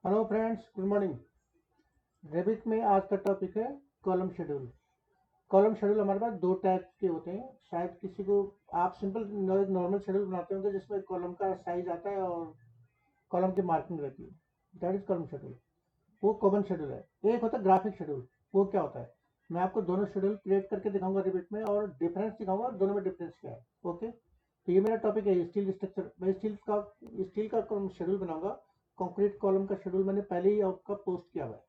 Hello friends, good morning. Rebate में आज का टॉपिक है कॉलम शेड्यूल। कॉलम शेड्यूल हमारे पास दो टाइप के होते हैं। शायद किसी को आप सिंपल नॉर्मल शेड्यूल बनाते होंगे जिसमें कॉलम का साइज आता है और कॉलम की मार्किंग रहती है। That is column schedule. वो कॉमन शेड्यूल है। एक होता है ग्राफिक शेड्यूल। वो क्या होता है, मैं आपको दोनों शेड्यूल क्रिएट करके दिखाऊंगा रेबिट में और डिफरेंस दिखाऊंगा दोनों में डिफरेंस क्या है। ओके, तो ये मेरा टॉपिक है स्टील स्ट्रक्चर। मैं स्टील का शेड्यूल बनाऊंगा। कंक्रीट कॉलम का शेड्यूल मैंने पहले ही आपका पोस्ट किया हुआ है।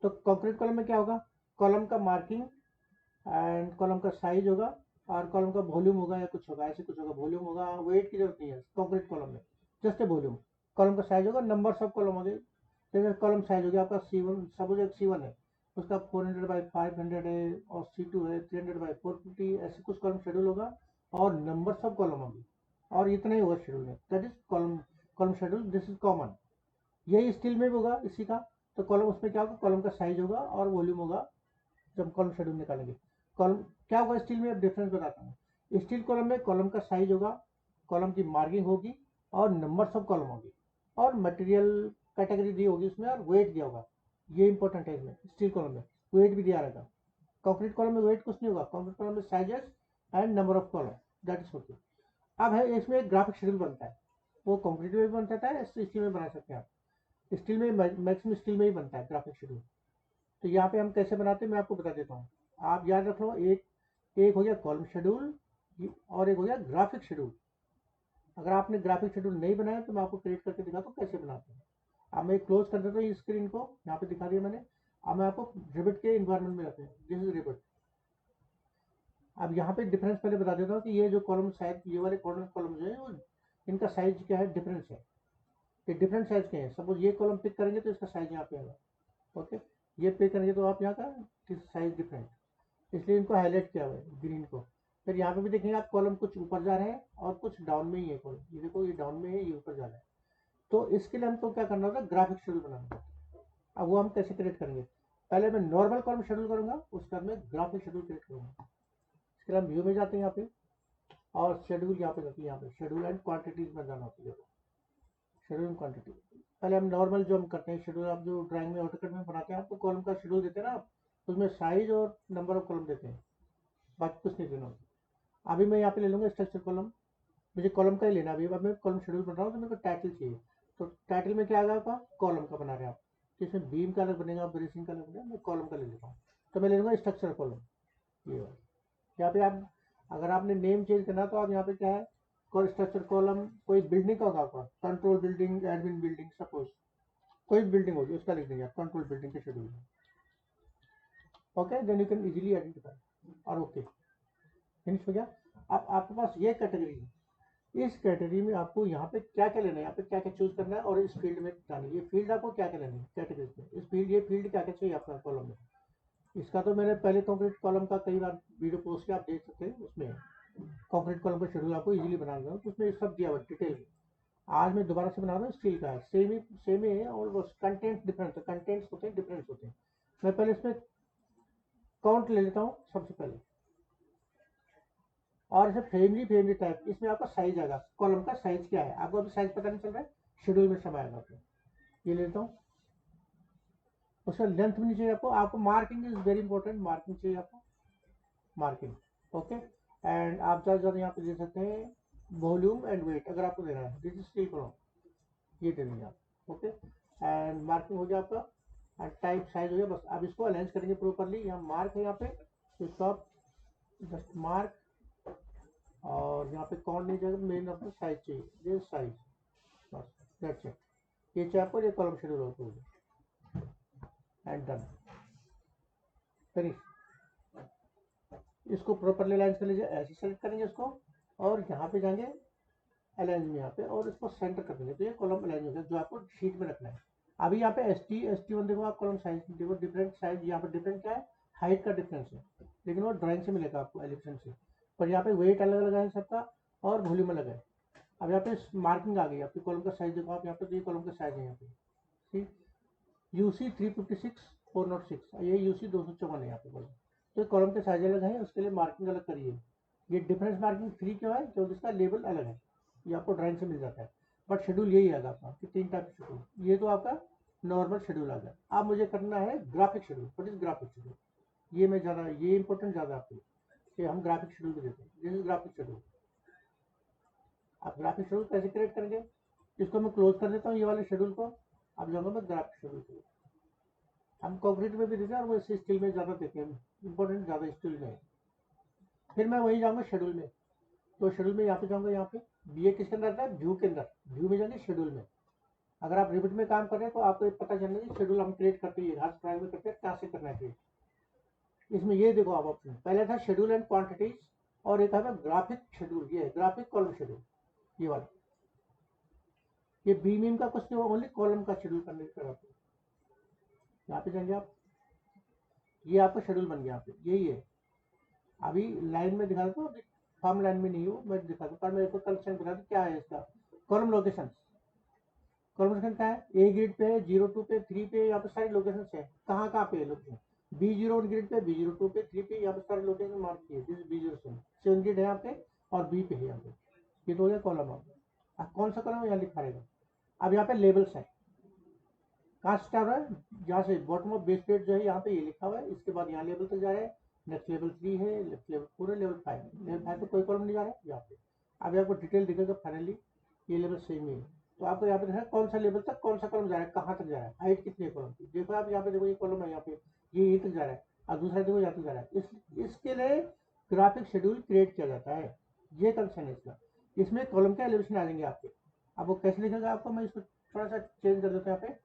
तो कंक्रीट कॉलम में क्या होगा, कॉलम का मार्किंग एंड कॉलम का साइज होगा और कॉलम का वॉल्यूम होगा या कुछ होगा, ऐसे कुछ होगा। वॉल्यूम होगा, वेट की जरूरत नहीं है कंक्रीट कॉलम में, जस्ट ए वॉल्यूम। कॉलम का साइज होगा, नंबर ऑफ कॉलम होंगे। जैसे कॉलम साइज हो गया आपका C1, सपोज एक C1 है, उसका 400/500 है और C2 है 300/450, ऐसे कुछ कॉलम शेड्यूल होगा और नंबर ऑफ कॉलम होंगे और इतना ही होगा शेड्यूल में। That is column column schedule, this is common. यही स्टील में भी होगा इसी का। तो कॉलम उसमें क्या होगा, कॉलम का साइज होगा और वॉल्यूम होगा जब कॉलम शेड्यूल निकालेंगे। कॉलम क्या होगा स्टील में, अब डिफरेंस बताता हूँ। स्टील कॉलम में कॉलम का साइज होगा, कॉलम की मार्किंग होगी और नंबर्स ऑफ कॉलम होगी और मटेरियल कैटेगरी दी होगी उसमें और वेट दिया होगा। ये इंपॉर्टेंट है इसमें, स्टील कॉलम में वेट भी दिया रहेगा। कंक्रीट कॉलम में वेट कुछ नहीं होगा। कंक्रीट कॉलम में sizes and number of column, that is okay. अब है इसमें एक ग्राफिक शेड्यूल बनता है। वो कंक्रीट में भी बन सकता है, स्टील में बना सकते हैं आप। स्टील में मैक्सिमम स्टील में ही बनता है ग्राफिक शेड्यूल। तो यहाँ पे हम कैसे बनाते हैं मैं आपको बता देता हूँ। आप याद रख लो, एक एक हो गया कॉलम शेड्यूल और एक हो गया ग्राफिक शेड्यूल। अगर आपने ग्राफिक शेड्यूल नहीं बनाया तो मैं आपको क्रिएट करके दिखाता हूँ कैसे बनाते हैं। अब मैं क्लोज कर देता हूँ इस स्क्रीन को, यहाँ पे दिखा दिया मैंने। अब मैं आपको रिबिट के इन्वायरमेंट में रखते हैं, दिस इज रिबिट। अब यहाँ पे डिफरेंस पहले बता देता हूँ कि ये जो कॉलम साइज, ये वाले कॉर्नर कॉलम जो है वो इनका साइज क्या है, डिफरेंस है। ये डिफरेंट साइज के हैं। सपोज ये कॉलम पिक करेंगे तो इसका साइज यहाँ पे आएगा। ओके, ये पे करेंगे तो आप यहाँ का साइज डिफरेंट, इसलिए इनको हाईलाइट किया हुआ है ग्रीन को। फिर यहाँ पे भी देखेंगे आप, कॉलम कुछ ऊपर जा रहे हैं और कुछ डाउन में ही है कॉलम। ये देखो, ये डाउन में है, ये ऊपर जा रहा है। तो इसके लिए हमको क्या करना होगा, ग्राफिक शेड्यूल बनाना होगा। अब वो हम कैसे क्रिएट करेंगे, पहले मैं नॉर्मल कॉलम शेड्यूल करूंगा, उसके बाद में ग्राफिक शेड्यूल क्रिएट करूंगा। इसके लिए हम व्यू में जाते हैं यहाँ पे और शेड्यूल यहाँ पे जाती है, यहाँ पे शेड्यूल एंड क्वांटिटीज में जाना होता है। शेड्यूल एंड क्वांटिटी, पहले हम नॉर्मल जो हम करते हैं शेड्यूल, आप जो ड्राइंग में ऑटोकैड में बनाते हैं, आपको कॉलम का शेड्यूल देते हैं ना आप, उसमें साइज और नंबर ऑफ कॉलम देते हैं, बाकी कुछ नहीं देना होता। अभी मैं यहाँ पे ले लूँगा स्ट्रक्चर कॉलम, मुझे कॉलम का ही लेना। अभी अब मैं कॉलम शेड्यूल बन रहा हूँ तो मेरे को टाइटल चाहिए। तो टाइटल में क्या आएगा आपका, कॉलम का बना रहे हैं आप, तो इसमें बीम का अलग बनेगा, ब्रेसिंग का अलग बनेगा। मैं कॉलम का ले लेता हूँ, तो मैं ले लूँगा स्ट्रक्चर कॉलम। ये वाला यहाँ पे आप, अगर आपने नेम चेंज करना तो आप यहाँ पे क्या है, कोई स्ट्रक्चर कॉलम, कोई बिल्डिंग का होगा आपका, control building, admin building, suppose कोई बिल्डिंग होगी उसका लिख देंगे आप, कंट्रोल बिल्डिंग के शेड्यूल में। Okay, then you can easily identify और ओके, फिनिश हो गया। अब आपके पास ये कैटेगरी है। इस कैटेगरी में आपको यहाँ पे क्या क्या लेना है, यहाँ पे क्या क्या चूज करना है और इस फील्ड में जाना है। ये फील्ड आपको क्या क्या लेना है कैटेगरी में, इस फील्ड, ये फील्ड क्या क्या चाहिए आपका कॉलम में। इसका तो मैंने पहले कंक्रीट कॉलम का कई बार वीडियो पोस्ट किया, आप देख सकते हैं। उसमें कंक्रीट कॉलम का शेड्यूल आपको इजीली बना देगा, तो उसमें सब दिया हुआ डिटेल में। आज मैं दोबारा से बना रहा हूँ, स्टील का है, सेम ही है और बस कंटेंट डिफरेंस है, कंटेंट्स होते हैं, डिफरेंस होते हैं। मैं पहले इसमें काउंट ले लेता हूँ सबसे पहले, और इसे फैमिली टाइप, इसमें आपका साइज आएगा, कॉलम का साइज क्या है आपको अभी साइज पता नहीं चल रहा है, शेड्यूल में सब आएगा आपको। ये लेता हूँ, उसका लेंथ भी नहीं चाहिए आपको। आपको marking is very important, marking चाहिए आपको, मार्किंग। ओके, एंड आप ज़्यादा ज़्यादा यहाँ पे दे सकते हैं वॉल्यूम एंड वेट, अगर आपको देना है दिस इज स्टील कॉलम, ये दे देंगे आप। ओके, एंड मार्किंग हो गया आपका एंड टाइप साइज हो गया। बस अब इसको अरेंज करेंगे प्रॉपरली। यहाँ मार्क है यहाँ पे, तो इसको आप जस्ट मार्क, और यहाँ पे कौन नहीं जाएगा, मेन आपको साइज चाहिए, ये साइज, बस दैट्स इट। ये चाहिए आपको, ये कॉलम शेड्यूल होगा एंड डन, फिनिश। इसको प्रॉपरली अलाइन कर लीजिए, ऐसे सेलेक्ट करेंगे इसको और यहाँ पे जाएंगे अलाइन में यहाँ पे और इसको सेंटर कर देंगे, तो ये कॉलम अलाइन हो गया जो आपको शीट में रखना है। अभी यहाँ पे ST1 देखो आप, कॉलम साइज देखो, डिफरेंट साइज। यहाँ पे डिफरेंट क्या है, हाइट का डिफरेंस है, लेकिन वो ड्राइंग से मिलेगा आपको, एलिप्सन से। पर यहाँ पे वेट अलग अलग है सबका और वॉल्यूम अलग है। अब यहाँ पे मार्किंग आ गई आपकी, कॉलम का साइज देखो आप यहाँ पे, तो ये कॉलम का साइज है यहाँ पे, ठीक। UC 356/406, ये UC 254 है यहाँ पे कॉलम। तो कॉलम के साइज अलग है, उसके लिए मार्किंग अलग करिए। ये डिफरेंस मार्किंग फ्री क्यों है, क्योंकि इसका लेबल अलग है, ये आपको ड्राइंग से मिल जाता है। बट शेड्यूल यही आएगा आपका कि 3 टाइप का शेड्यूल। ये तो आपका नॉर्मल शेड्यूल आ गया। अब मुझे करना है graphic schedule. What is graphic schedule? ये मैं ज़्यादा, ये इंपॉर्टेंट ज़्यादा आपके लिए कि हम ग्राफिक शेड्यूल भी देते हैं। This is graphic schedule. आप ग्राफिक शेड्यूल कैसे क्रिएट करेंगे? इसको मैं क्लोज कर देता हूँ, ये वाले शेड्यूल को। अब जाऊँगा मैं ग्राफिक शेड्यूल को। हम कॉन्क्रीट में भी देते हैं और वो स्टील में ज़्यादा देते हैं, इंपॉर्टेंट ज़्यादा स्टील में है। फिर मैं वही जाऊँगा शेड्यूल में। तो शेड्यूल में यहाँ पे जाऊँगा, यहाँ पे ये किसके अंदर आता है? व्यू के अंदर। व्यू में जाएंगे शेड्यूल में। अगर आप रिविट में काम कर रहे हैं तो आपको पता चलना कि शेड्यूल हम क्रिएट करते हैं, हर ड्राइव में करते हैं, कैसे करना है। इसमें ये देखो आप ऑप्शन, पहले था शेड्यूल एंड क्वांटिटीज और एक था ग्राफिक शेड्यूल। ये है ग्राफिक कॉलम शेड्यूल, ये वाला। ये बी मीम का कुछ नहीं, ओनली कॉलम का शेड्यूल करने की तरफ। यहाँ पे जाएंगे आप, ये आपका शेड्यूल बन गया। यहाँ पे यही है। अभी लाइन में दिखा देता हूँ, अभी फॉर्म लाइन में नहीं हो, मैं दिखा दूँ। पर मेरे को कलेक्शन दिखा दूँ क्या है इसका। कॉलम लोकेशन, कॉलम लोकेशन क्या है? ए ग्रिड पे है, 02 पे, 3 पे, यहाँ पे सारी लोकेशन है। कहाँ कहाँ पे है लोकेशन? B01 ग्रिड पे, B02 पे, 3 पे, यहाँ पे सारे लोकेशन मार्क किए। दिस B07 7 ग्रिड है यहाँ पे और बी पे है यहाँ पे। ये तो हो गया कॉलम। आप कौन सा कॉलम यहाँ लिखा रहेगा। अब यहाँ पे लेबल्स है। कहाँ से स्टार्ट है? जहाँ से बॉटम ऑफ बेस प्लेट जो है यहाँ पे ये लिखा हुआ है। इसके बाद यहाँ लेवल तक जा रहा है। नेक्स्ट लेवल 3 है, नेक्स्ट लेवल 4 है, लेवल 5 है। लेवल 5 पे कोई कॉलम नहीं जा रहा है यहाँ पे। अब आपको डिटेल दिखेगा फाइनली, ये लेवल सेम ही है। तो आपको यहाँ पे देखा कौन सा लेवल तक कौन सा कॉलम जा रहा है, कहाँ तक जा रहा है, हाइट कितनी है कॉलम की। देखो आप यहाँ पे, देखो ये कॉलम है यहाँ पे, ये तक जा रहा है और दूसरा देखो यहाँ तक जा रहा है। इसके लिए ग्राफिक शेड्यूल क्रिएट किया जाता है। ये कंसेप्ट है इसका। इसमें कॉलम के एलिवेशन आ जाएंगे आपके। अब वो कैसे लिखेगा आपको, मैं इसको थोड़ा सा चेंज कर देता हूँ यहाँ पे।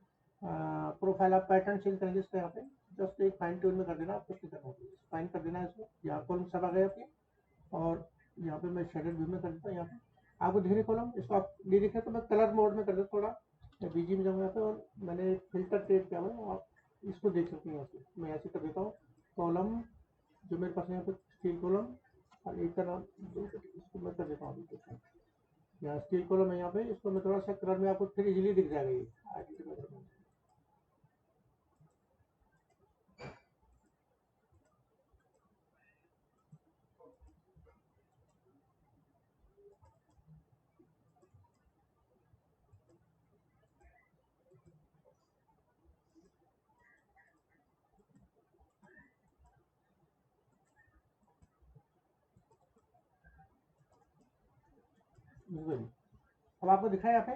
प्रोफाइल आप पैटर्न चेंज करेंगे इसका। यहाँ पे जस्ट एक फाइन ट्यून में कर देना, आपको कुछ नहीं करना होगा, फाइन कर देना है इसको। यहाँ कॉलम सब आ गए आपके। और यहाँ पे मैं शेडेड व्यू में कर देता हूँ। यहाँ पे आपको दिख रहे कॉलम, इसको आप नहीं दिख रहे तो मैं कलर मोड में कर देता थोड़ा। मैं बीजी में जाऊँगा यहाँ पे और मैंने एक फिल्टर क्रिएट किया हुआ है, आप इसको देख सकते हैं। यहाँ से मैं ऐसे कर देता हूँ कॉलम जो मेरे पास है यहाँ पे, स्टील कॉलम। और एक का नाम इसको मैं कर देता हूँ। यहाँ स्टील कॉलम है यहाँ पे, इसको मैं थोड़ा सा कलर में, आपको फिर इजीली दिख जाएगा ये। अब आपको दिखा है यहाँ पे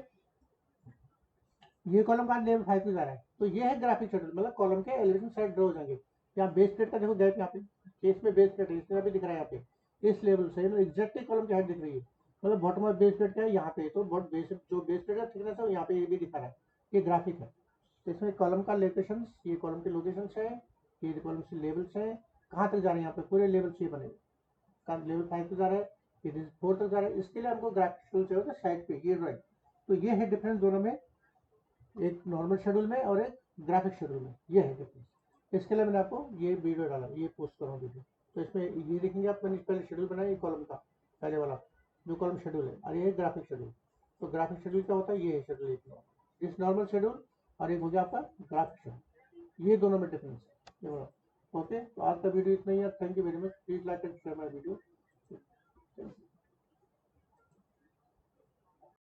ये कॉलम का लेवल 5 पे जा रहा है। तो ये है ग्राफिक शेड्यूल, मतलब कॉलम के एलिवेशन साइड ड्रॉ हो जाएंगे। यहाँ बेस प्लेट का देखो गैप, यहाँ पे केस में बेस प्लेट है, इसमें भी दिख रहा है यहाँ पे इस लेवल से, मतलब एग्जैक्टली कॉलम की हाइट दिख रही है। मतलब बॉटम ऑफ बेस प्लेट क्या है यहाँ पे, तो बेस जो बेस प्लेट का थिकनेस है यहाँ पे ये भी दिखा रहा है। ये ग्राफिक है। तो इसमें कॉलम का लोकेशन, ये कॉलम के लोकेशन है, ये कॉलम से लेवल्स है, कहाँ तक जा रहे हैं यहाँ पे पूरे लेवल से बने। लेवल 5 तक जा रहा है, ये 4 तक जा रहा है। इसके लिए हमको ग्राफिक शेड्यूल चाहिए साइड पे, ये राइट। तो ये है डिफरेंस दोनों में, एक नॉर्मल शेड्यूल में और एक ग्राफिक शेड्यूल में, ये है डिफरेंस। इसके लिए मैंने आपको ये वीडियो डाला, ये पोस्ट कर रहा हूँ वीडियो। तो इसमें ये देखेंगे आप, मैंने पहले शेड्यूल बनाया, ये कॉलम का पहले वाला जो कॉलम शेड्यूल है, और ये है ग्राफिक शेड्यूल। तो ग्राफिक शेड्यूल क्या होता है, ये है शेड्यूल एक इस नॉर्मल शेड्यूल, और एक हो गया आपका ग्राफिक शेड्यूल। ये दोनों में डिफरेंस है। ओके, तो आज का वीडियो इतना ही है। Thank you very much. Please like and share my video.